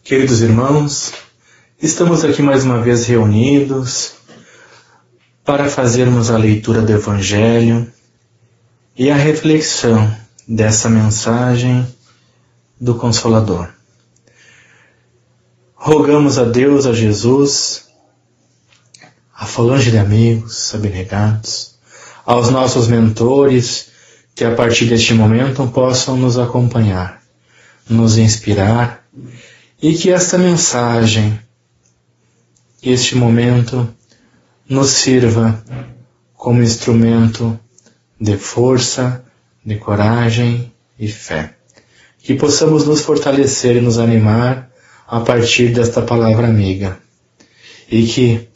Queridos irmãos, estamos aqui mais uma vez reunidos para fazermos a leitura do Evangelho e a reflexão dessa mensagem do Consolador. Rogamos a Deus, a Jesus, a falange de amigos, abnegados, aos nossos mentores, que a partir deste momento possam nos acompanhar, nos inspirar, e que esta mensagem, este momento, nos sirva como instrumento de força, de coragem e fé. Que possamos nos fortalecer e nos animar a partir desta palavra amiga. E que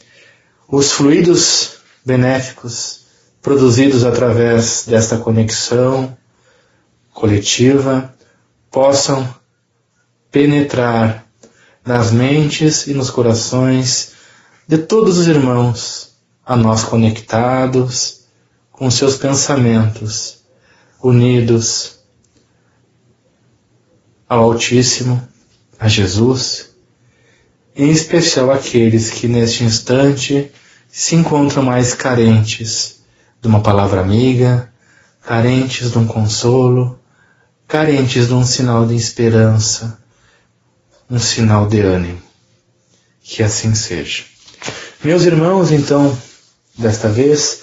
os fluidos benéficos produzidos através desta conexão coletiva possam penetrar nas mentes e nos corações de todos os irmãos a nós conectados com seus pensamentos, unidos ao Altíssimo, a Jesus, em especial aqueles que neste instante se encontram mais carentes de uma palavra amiga, carentes de um consolo, carentes de um sinal de esperança, um sinal de ânimo. Que assim seja. Meus irmãos, então, desta vez,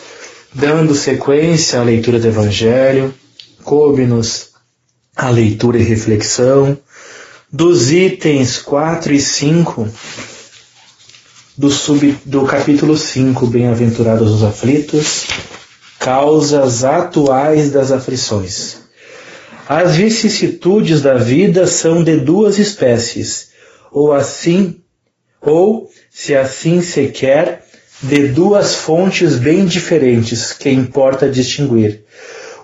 dando sequência à leitura do Evangelho, coube-nos a leitura e reflexão dos itens 4 e 5 do capítulo 5, Bem-aventurados os aflitos, causas atuais das aflições. As vicissitudes da vida são de duas espécies, ou, se assim se quer, de duas fontes bem diferentes, que importa distinguir.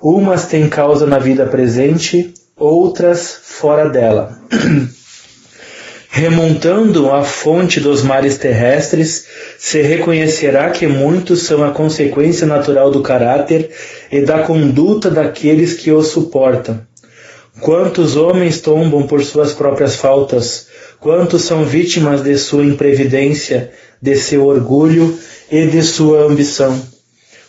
Umas têm causa na vida presente, outras fora dela. Remontando à fonte dos mares terrestres, se reconhecerá que muitos são a consequência natural do caráter e da conduta daqueles que os suportam. Quantos homens tombam por suas próprias faltas, quantos são vítimas de sua imprevidência, de seu orgulho e de sua ambição.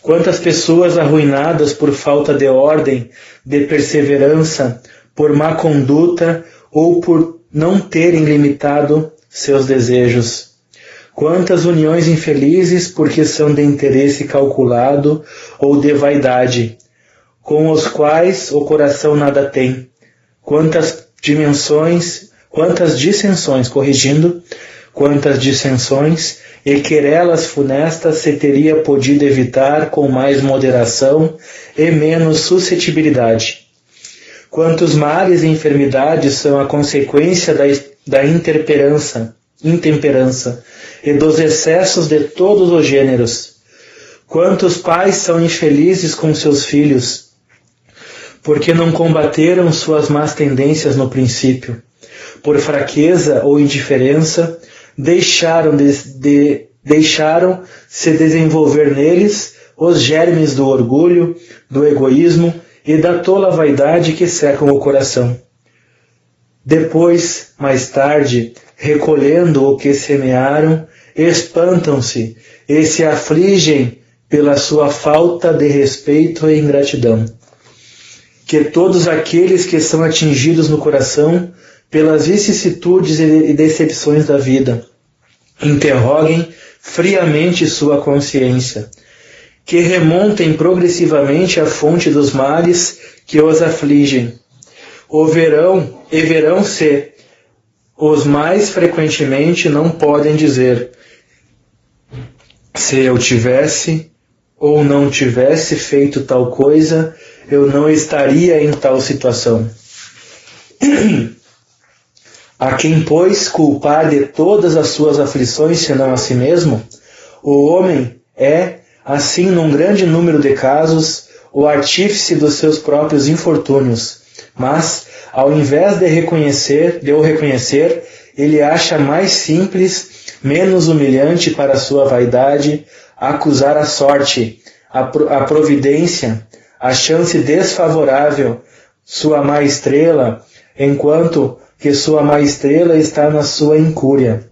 Quantas pessoas arruinadas por falta de ordem, de perseverança, por má conduta ou por não terem limitado seus desejos. Quantas uniões infelizes porque são de interesse calculado ou de vaidade, com os quais o coração nada tem. Quantas dissensões e querelas funestas se teria podido evitar com mais moderação e menos suscetibilidade. Quantos males e enfermidades são a consequência da intemperança e dos excessos de todos os gêneros. Quantos pais são infelizes com seus filhos, porque não combateram suas más tendências no princípio. Por fraqueza ou indiferença, deixaram se desenvolver neles os germes do orgulho, do egoísmo e da tola vaidade que secam o coração. Depois, mais tarde, recolhendo o que semearam, espantam-se e se afligem pela sua falta de respeito e ingratidão. Que todos aqueles que são atingidos no coração pelas vicissitudes e decepções da vida interroguem friamente sua consciência, que remontem progressivamente à fonte dos males que os afligem, verão se os mais frequentemente não podem dizer: se eu tivesse ou não tivesse feito tal coisa, eu não estaria em tal situação. A quem, pois, culpar de todas as suas aflições, senão a si mesmo? O homem é, assim, num grande número de casos, o artífice dos seus próprios infortúnios, mas, ao invés de o reconhecer, ele acha mais simples, menos humilhante para a sua vaidade, acusar a sorte, a providência, a chance desfavorável, sua má estrela, enquanto que sua má estrela está na sua incúria.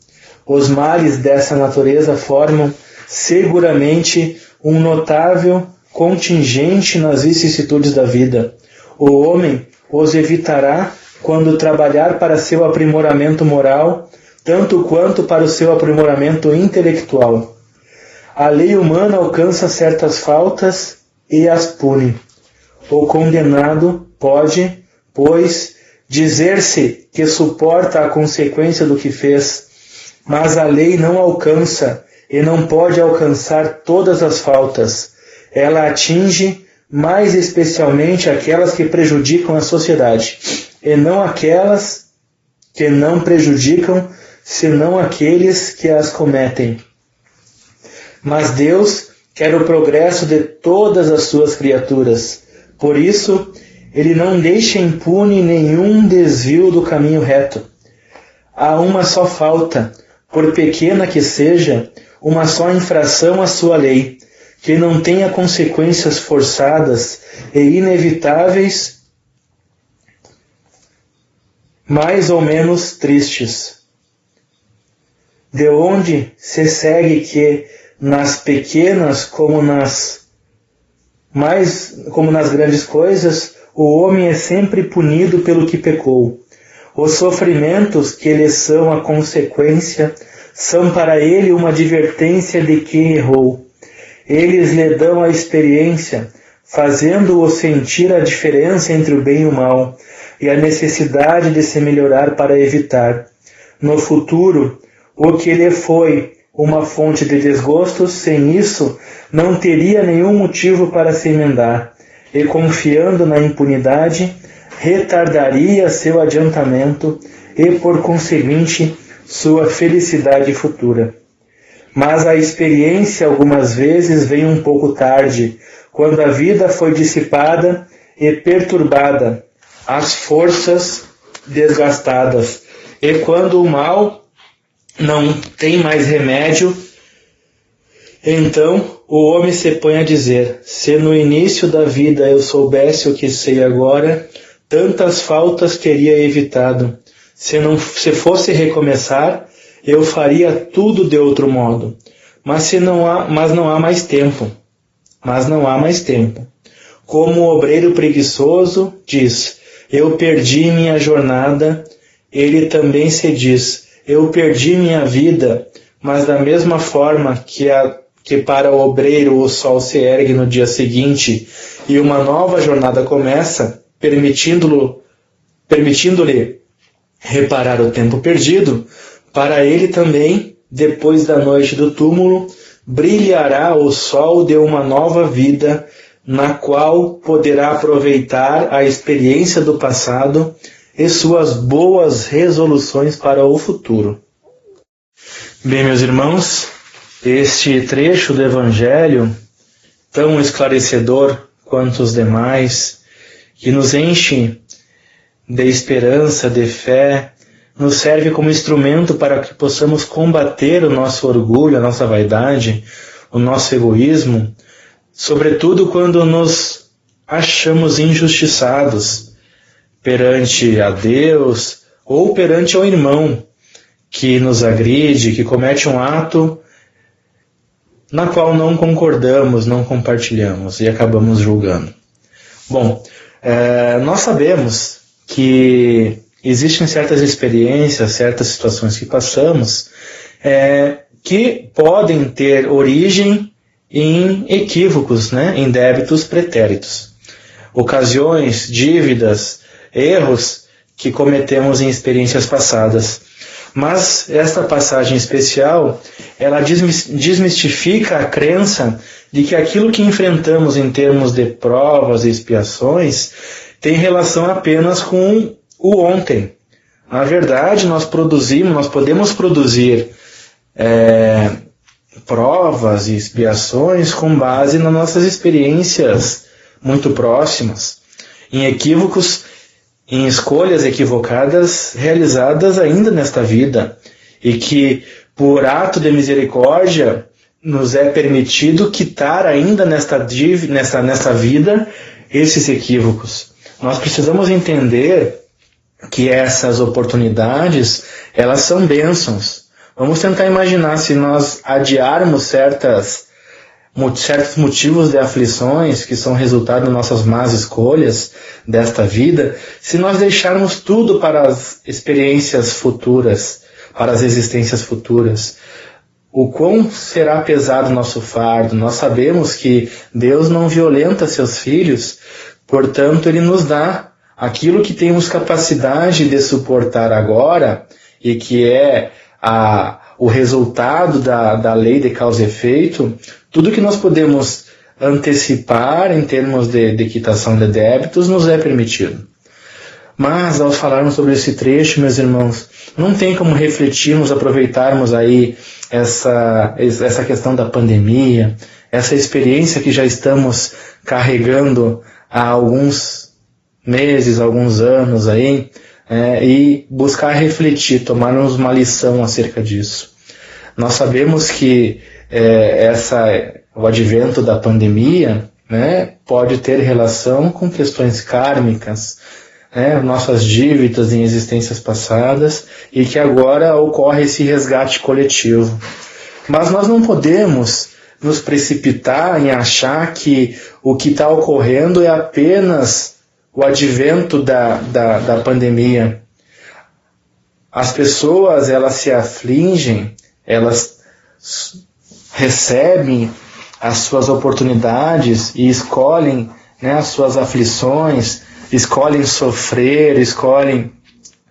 Os males dessa natureza formam seguramente um notável contingente nas vicissitudes da vida. O homem os evitará quando trabalhar para seu aprimoramento moral, tanto quanto para o seu aprimoramento intelectual. A lei humana alcança certas faltas e as pune. O condenado pode, pois, dizer-se que suporta a consequência do que fez, mas a lei não alcança e não pode alcançar todas as faltas. Ela atinge mais especialmente aquelas que prejudicam a sociedade, e não aquelas que não prejudicam, senão aqueles que as cometem. Mas Deus quer o progresso de todas as suas criaturas. Por isso, Ele não deixa impune nenhum desvio do caminho reto. Há uma só falta, por pequena que seja, uma só infração à sua lei, que não tenha consequências forçadas e inevitáveis, mais ou menos tristes. De onde se segue que, nas pequenas como nas grandes coisas, o homem é sempre punido pelo que pecou. Os sofrimentos que lhe são a consequência são para ele uma advertência de que errou. Eles lhe dão a experiência, fazendo-o sentir a diferença entre o bem e o mal, e a necessidade de se melhorar para evitar, no futuro, o que lhe foi uma fonte de desgosto. Sem isso, não teria nenhum motivo para se emendar, e confiando na impunidade, retardaria seu adiantamento e, por conseguinte, sua felicidade futura. Mas a experiência algumas vezes vem um pouco tarde, quando a vida foi dissipada e perturbada, as forças desgastadas, e quando o mal não tem mais remédio, então o homem se põe a dizer: se no início da vida eu soubesse o que sei agora, tantas faltas teria evitado. Se fosse recomeçar, eu faria tudo de outro modo. Mas não há mais tempo. Como o obreiro preguiçoso diz: eu perdi minha jornada, ele também se diz: eu perdi minha vida. Mas da mesma forma que para o obreiro o sol se ergue no dia seguinte e uma nova jornada começa, permitindo-lhe reparar o tempo perdido, para ele também, depois da noite do túmulo, brilhará o sol de uma nova vida, na qual poderá aproveitar a experiência do passado e suas boas resoluções para o futuro. Bem, meus irmãos, este trecho do Evangelho, tão esclarecedor quanto os demais, que nos enche de esperança, de fé, nos serve como instrumento para que possamos combater o nosso orgulho, a nossa vaidade, o nosso egoísmo, sobretudo quando nos achamos injustiçados perante a Deus ou perante ao irmão que nos agride, que comete um ato na qual não concordamos, não compartilhamos e acabamos julgando. Bom, nós sabemos que existem certas experiências, certas situações que passamos que podem ter origem em equívocos, em débitos pretéritos, ocasiões, dívidas, erros que cometemos em experiências passadas. Mas esta passagem especial, ela desmistifica a crença de que aquilo que enfrentamos em termos de provas e expiações tem relação apenas com o ontem. Na verdade, nós podemos produzir provas e expiações com base nas nossas experiências muito próximas, em equívocos, em escolhas equivocadas realizadas ainda nesta vida, e que, por ato de misericórdia, nos é permitido quitar ainda nesta vida esses equívocos. Nós precisamos entender que essas oportunidades, elas são bênçãos. Vamos tentar imaginar se nós adiarmos certos motivos de aflições que são resultado das nossas más escolhas desta vida, se nós deixarmos tudo para as experiências futuras, para as existências futuras. O quão será pesado o nosso fardo? Nós sabemos que Deus não violenta seus filhos, portanto Ele nos dá aquilo que temos capacidade de suportar agora e que é o resultado da lei de causa e efeito. Tudo que nós podemos antecipar em termos de quitação de débitos nos é permitido. Mas, ao falarmos sobre esse trecho, meus irmãos, não tem como refletirmos, aproveitarmos aí essa questão da pandemia, essa experiência que já estamos carregando há alguns meses, alguns anos aí, e buscar refletir, tomarmos uma lição acerca disso. Nós sabemos que o advento da pandemia, pode ter relação com questões kármicas, nossas dívidas em existências passadas, e que agora ocorre esse resgate coletivo. Mas nós não podemos nos precipitar em achar que o que está ocorrendo é apenas o advento da pandemia. As pessoas, elas se afligem, elas recebem as suas oportunidades e escolhem as suas aflições, escolhem sofrer, escolhem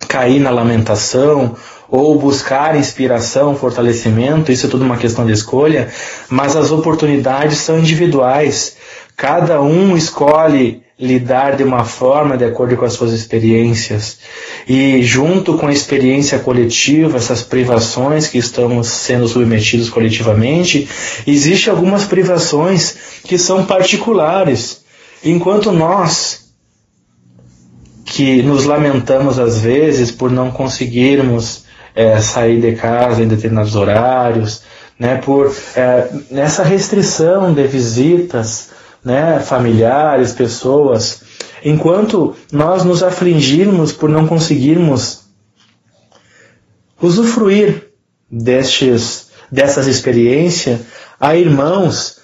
cair na lamentação ou buscar inspiração, fortalecimento. Isso é tudo uma questão de escolha, mas as oportunidades são individuais. Cada um escolhe lidar de uma forma de acordo com as suas experiências. E junto com a experiência coletiva, essas privações que estamos sendo submetidos coletivamente, existem algumas privações que são particulares. Enquanto nós, que nos lamentamos às vezes por não conseguirmos sair de casa em determinados horários, por nessa restrição de visitas, familiares, pessoas, enquanto nós nos afligirmos por não conseguirmos usufruir dessas experiências, há irmãos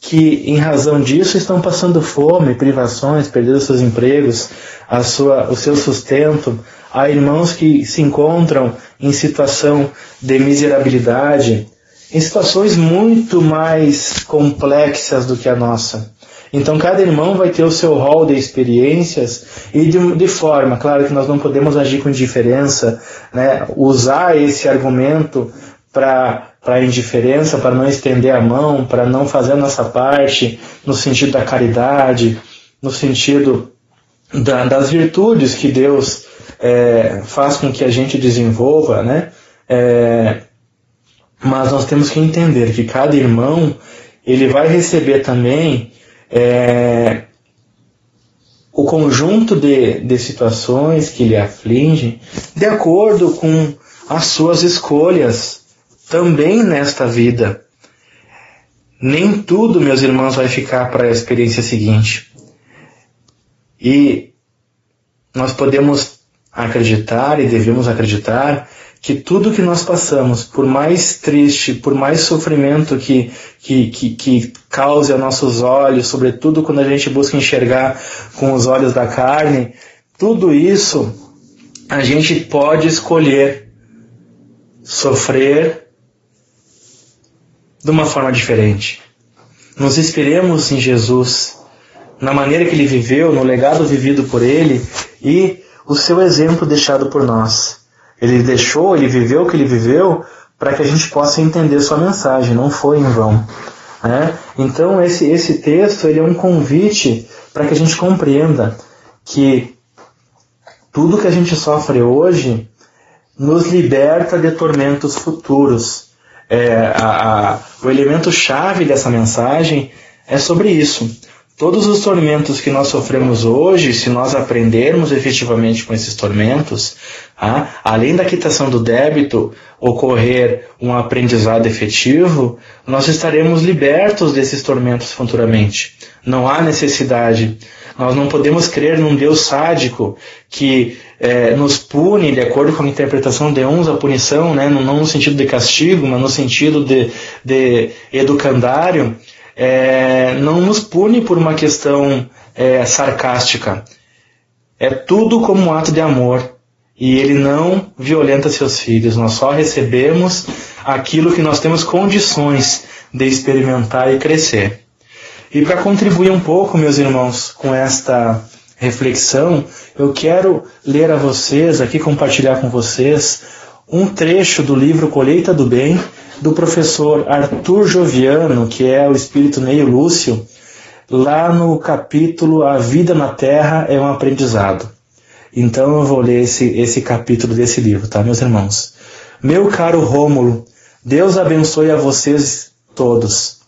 que, em razão disso, estão passando fome, privações, perdendo seus empregos, o seu sustento. Há irmãos que se encontram em situação de miserabilidade, em situações muito mais complexas do que a nossa. Então, cada irmão vai ter o seu rol de experiências e de forma, claro que nós não podemos agir com indiferença, usar esse argumento para a indiferença, para não estender a mão, para não fazer a nossa parte no sentido da caridade, no sentido das virtudes que Deus faz com que a gente desenvolva, mas nós temos que entender que cada irmão ele vai receber também o conjunto de situações que lhe afligem de acordo com as suas escolhas também nesta vida. Nem tudo, meus irmãos, vai ficar para a experiência seguinte. E nós podemos acreditar e devemos acreditar que tudo que nós passamos, por mais triste, por mais sofrimento que cause aos nossos olhos, sobretudo quando a gente busca enxergar com os olhos da carne, tudo isso a gente pode escolher sofrer de uma forma diferente. Nos inspiremos em Jesus, na maneira que Ele viveu, no legado vivido por Ele e o seu exemplo deixado por nós. Ele viveu o que Ele viveu para que a gente possa entender sua mensagem, não foi em vão. Então esse texto ele é um convite para que a gente compreenda que tudo que a gente sofre hoje nos liberta de tormentos futuros. O elemento chave dessa mensagem é sobre isso. Todos os tormentos que nós sofremos hoje, se nós aprendermos efetivamente com esses tormentos, além da quitação do débito, ocorrer um aprendizado efetivo, nós estaremos libertos desses tormentos futuramente. Não há necessidade. Nós não podemos crer num Deus sádico que nos pune, de acordo com a interpretação de uns, a punição, né, não no sentido de castigo, mas no sentido de educandário, não nos pune por uma questão sarcástica. É tudo como um ato de amor. E ele não violenta seus filhos. Nós só recebemos aquilo que nós temos condições de experimentar e crescer. E para contribuir um pouco, meus irmãos, com esta reflexão, eu quero ler a vocês, aqui compartilhar com vocês, um trecho do livro Colheita do Bem, do professor Arthur Joviano, que é o espírito Neio Lúcio, lá no capítulo A Vida na Terra é um Aprendizado. Então eu vou ler esse capítulo desse livro, tá, meus irmãos? Meu caro Rômulo, Deus abençoe a vocês todos.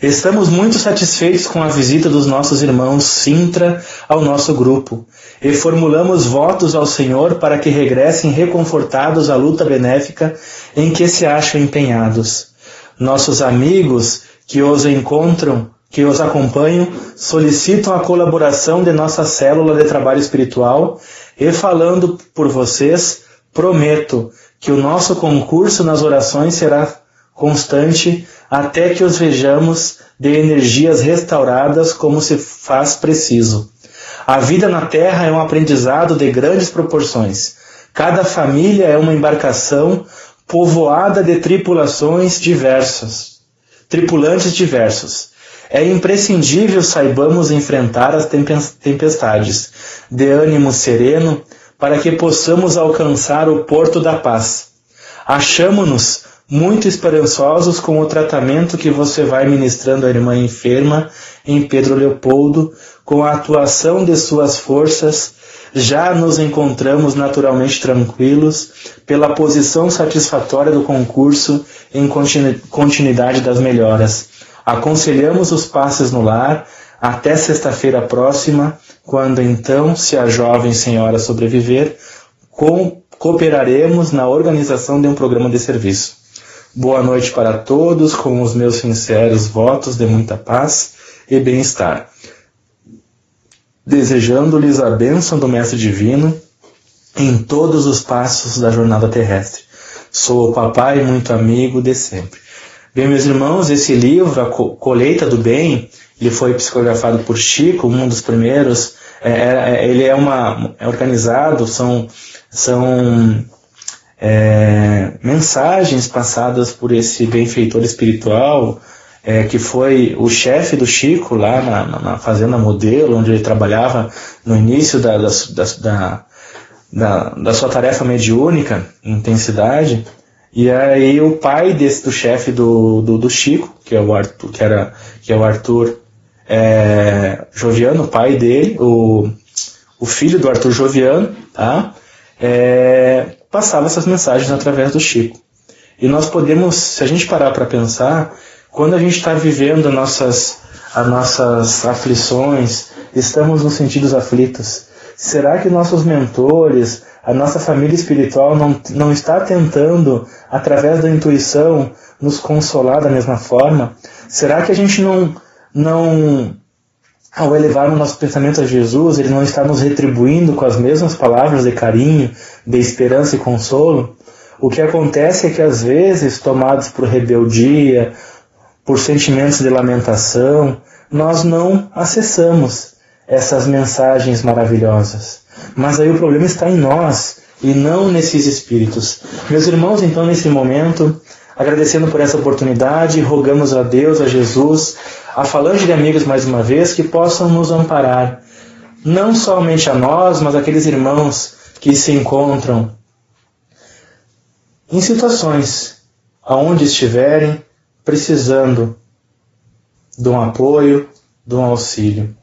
Estamos muito satisfeitos com a visita dos nossos irmãos Sintra ao nosso grupo e formulamos votos ao Senhor para que regressem reconfortados à luta benéfica em que se acham empenhados. Nossos amigos que os acompanham solicitam a colaboração de nossa célula de trabalho espiritual e, falando por vocês, prometo que o nosso concurso nas orações será constante até que os vejamos de energias restauradas como se faz preciso. A vida na Terra é um aprendizado de grandes proporções. Cada família é uma embarcação povoada de tripulantes diversos. É imprescindível saibamos enfrentar as tempestades de ânimo sereno para que possamos alcançar o porto da paz. Achamo-nos muito esperançosos com o tratamento que você vai ministrando à irmã enferma em Pedro Leopoldo, com a atuação de suas forças. Já nos encontramos naturalmente tranquilos pela posição satisfatória do concurso em continuidade das melhoras. Aconselhamos os passes no lar até sexta-feira próxima, quando então, se a jovem senhora sobreviver, cooperaremos na organização de um programa de serviço. Boa noite para todos, com os meus sinceros votos de muita paz e bem-estar. Desejando-lhes a bênção do Mestre Divino em todos os passos da jornada terrestre. Sou o papai muito amigo de sempre. Bem, meus irmãos, esse livro, A Colheita do Bem, ele foi psicografado por Chico, um dos primeiros. Ele é organizado, são mensagens passadas por esse benfeitor espiritual, que foi o chefe do Chico lá na Fazenda Modelo, onde ele trabalhava no início da sua tarefa mediúnica, intensidade. E aí o pai do chefe do Chico, que é o Arthur Joviano, o pai dele, o filho do Arthur Joviano, tá? Passava essas mensagens através do Chico. E nós podemos, se a gente parar para pensar, quando a gente está vivendo as nossas aflições, estamos nos sentidos aflitos, será que nossos mentores, a nossa família espiritual não está tentando, através da intuição, nos consolar da mesma forma? Será que a gente não ao elevar o nosso pensamento a Jesus, ele não está nos retribuindo com as mesmas palavras de carinho, de esperança e consolo? O que acontece é que às vezes, tomados por rebeldia, por sentimentos de lamentação, nós não acessamos essas mensagens maravilhosas. Mas aí o problema está em nós e não nesses espíritos. Meus irmãos, então, nesse momento, agradecendo por essa oportunidade, rogamos a Deus, a Jesus, a Falange de Amigos mais uma vez, que possam nos amparar, não somente a nós, mas aqueles irmãos que se encontram em situações aonde estiverem, precisando de um apoio, de um auxílio.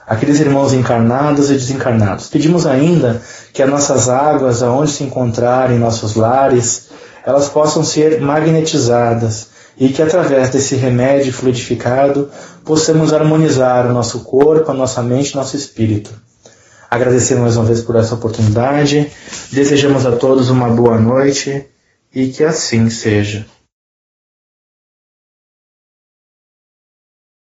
Aqueles irmãos encarnados e desencarnados. Pedimos ainda que as nossas águas, aonde se encontrarem, nossos lares, elas possam ser magnetizadas e que através desse remédio fluidificado possamos harmonizar o nosso corpo, a nossa mente, nosso espírito. Agradecemos mais uma vez por essa oportunidade, desejamos a todos uma boa noite e que assim seja.